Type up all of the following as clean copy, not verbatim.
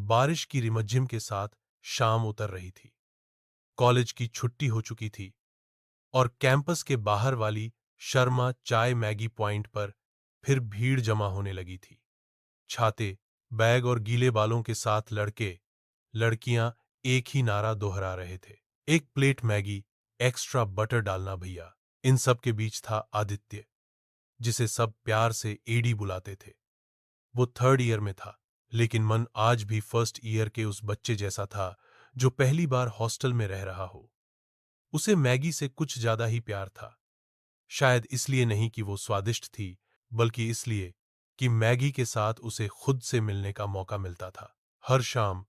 बारिश की रिमझिम के साथ शाम उतर रही थी। कॉलेज की छुट्टी हो चुकी थी और कैंपस के बाहर वाली शर्मा चाय मैगी पॉइंट पर फिर भीड़ जमा होने लगी थी। छाते, बैग और गीले बालों के साथ लड़के, लड़कियां एक ही नारा दोहरा रहे थे, एक प्लेट मैगी, एक्स्ट्रा बटर डालना भैया। इन सब के बीच था आदित्य, जिसे सब प्यार से एडी बुलाते थे। वो थर्ड ईयर में था, लेकिन मन आज भी फर्स्ट ईयर के उस बच्चे जैसा था जो पहली बार हॉस्टल में रह रहा हो। उसे मैगी से कुछ ज्यादा ही प्यार था। शायद इसलिए नहीं कि वो स्वादिष्ट थी, बल्कि इसलिए कि मैगी के साथ उसे खुद से मिलने का मौका मिलता था। हर शाम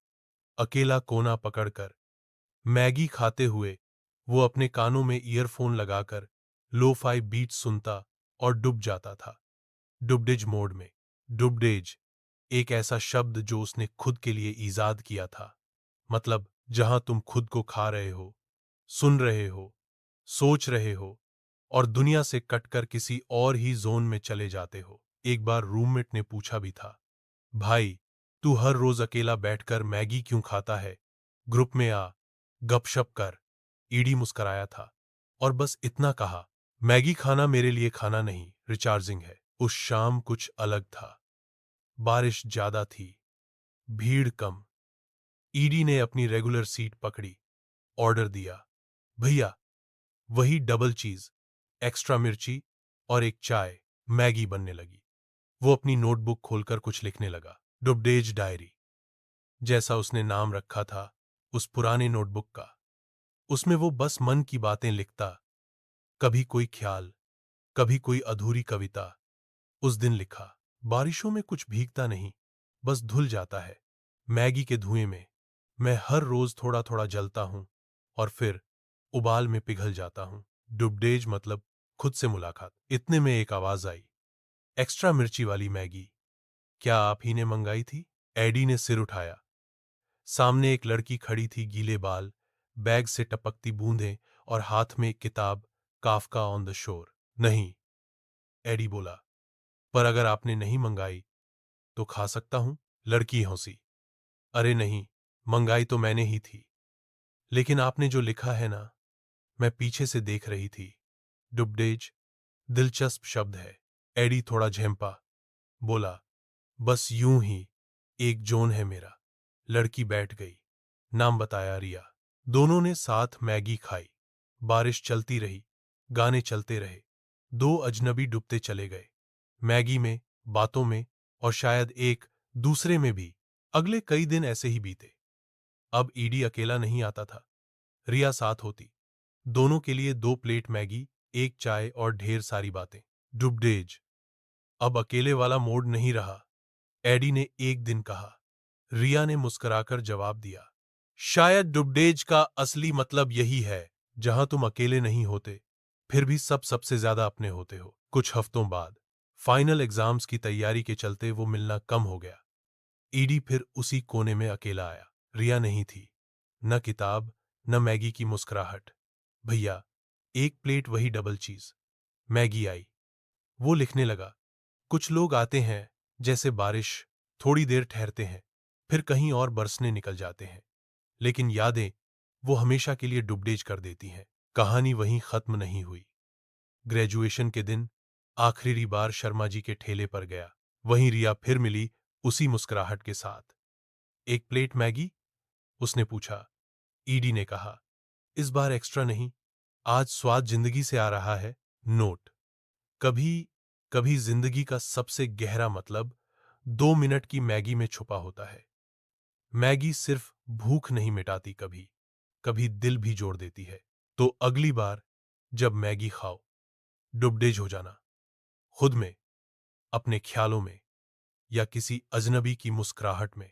अकेला कोना पकड़कर मैगी खाते हुए वो अपने कानों में ईयरफोन लगाकर लो-फाई बीट सुनता और डूब जाता था, डुबडेज मोड में। डुबडेज एक ऐसा शब्द जो उसने खुद के लिए ईजाद किया था, मतलब जहां तुम खुद को खा रहे हो, सुन रहे हो, सोच रहे हो और दुनिया से कटकर किसी और ही जोन में चले जाते हो। एक बार रूममेट ने पूछा भी था, भाई तू हर रोज अकेला बैठकर मैगी क्यों खाता है, ग्रुप में आ, गपशप कर। ईडी मुस्कराया था और बस इतना कहा, मैगी खाना मेरे लिए खाना नहीं, रिचार्जिंग है। उस शाम कुछ अलग था। बारिश ज्यादा थी, भीड़ कम। ईडी ने अपनी रेगुलर सीट पकड़ी, ऑर्डर दिया, भैया वही डबल चीज, एक्स्ट्रा मिर्ची और एक चाय। मैगी बनने लगी। वो अपनी नोटबुक खोलकर कुछ लिखने लगा, डुबडेज डायरी, जैसा उसने नाम रखा था उस पुराने नोटबुक का। उसमें वो बस मन की बातें लिखता, कभी कोई ख्याल, कभी कोई अधूरी कविता। उस दिन लिखा, बारिशों में कुछ भीगता नहीं, बस धुल जाता है। मैगी के धुएं में मैं हर रोज थोड़ा थोड़ा जलता हूं और फिर उबाल में पिघल जाता हूं। डुबडेज मतलब खुद से मुलाकात। इतने में एक आवाज आई, एक्स्ट्रा मिर्ची वाली मैगी, क्या आप ही ने मंगाई थी? एडी ने सिर उठाया। सामने एक लड़की खड़ी थी, गीले बाल, बैग से टपकती बूंदें और हाथ में एक किताब, काफका ऑन द शोर। नहीं, एडी बोला, पर अगर आपने नहीं मंगाई तो खा सकता हूं। लड़की हंसी, अरे नहीं, मंगाई तो मैंने ही थी, लेकिन आपने जो लिखा है ना, मैं पीछे से देख रही थी। डुबडेज दिलचस्प शब्द है। एडी थोड़ा झेंपा, बोला, बस यूं ही एक जोन है मेरा। लड़की बैठ गई, नाम बताया, रिया। दोनों ने साथ मैगी खाई। बारिश चलती रही, गाने चलते रहे। दो अजनबी डूबते चले गए, मैगी में, बातों में और शायद एक दूसरे में भी। अगले कई दिन ऐसे ही बीते। अब ईडी अकेला नहीं आता था, रिया साथ होती। दोनों के लिए 2 प्लेट मैगी, एक चाय और ढेर सारी बातें। डुबडेज अब अकेले वाला मोड नहीं रहा, एडी ने एक दिन कहा। रिया ने मुस्कुराकर जवाब दिया, शायद डुबडेज का असली मतलब यही है, जहां तुम अकेले नहीं होते, फिर भी सब सबसे ज्यादा अपने होते हो। कुछ हफ्तों बाद फाइनल एग्जाम्स की तैयारी के चलते वो मिलना कम हो गया। ईडी फिर उसी कोने में अकेला आया। रिया नहीं थी, न किताब, न मैगी की मुस्कुराहट। भैया एक प्लेट वही डबल चीज। मैगी आई। वो लिखने लगा, कुछ लोग आते हैं जैसे बारिश, थोड़ी देर ठहरते हैं, फिर कहीं और बरसने निकल जाते हैं, लेकिन यादें वो हमेशा के लिए डुबडेज कर देती हैं। कहानी वहीं खत्म नहीं हुई। ग्रेजुएशन के दिन आखिरी बार शर्मा जी के ठेले पर गया। वहीं रिया फिर मिली, उसी मुस्कुराहट के साथ। एक प्लेट मैगी? उसने पूछा। ईडी ने कहा, इस बार एक्स्ट्रा नहीं, आज स्वाद जिंदगी से आ रहा है। नोट, कभी कभी जिंदगी का सबसे गहरा मतलब 2 मिनट की मैगी में छुपा होता है। मैगी सिर्फ भूख नहीं मिटाती, कभी कभी दिल भी जोड़ देती है। तो अगली बार जब मैगी खाओ, डुबडेज हो जाना, खुद में, अपने ख्यालों में या किसी अजनबी की मुस्कुराहट में।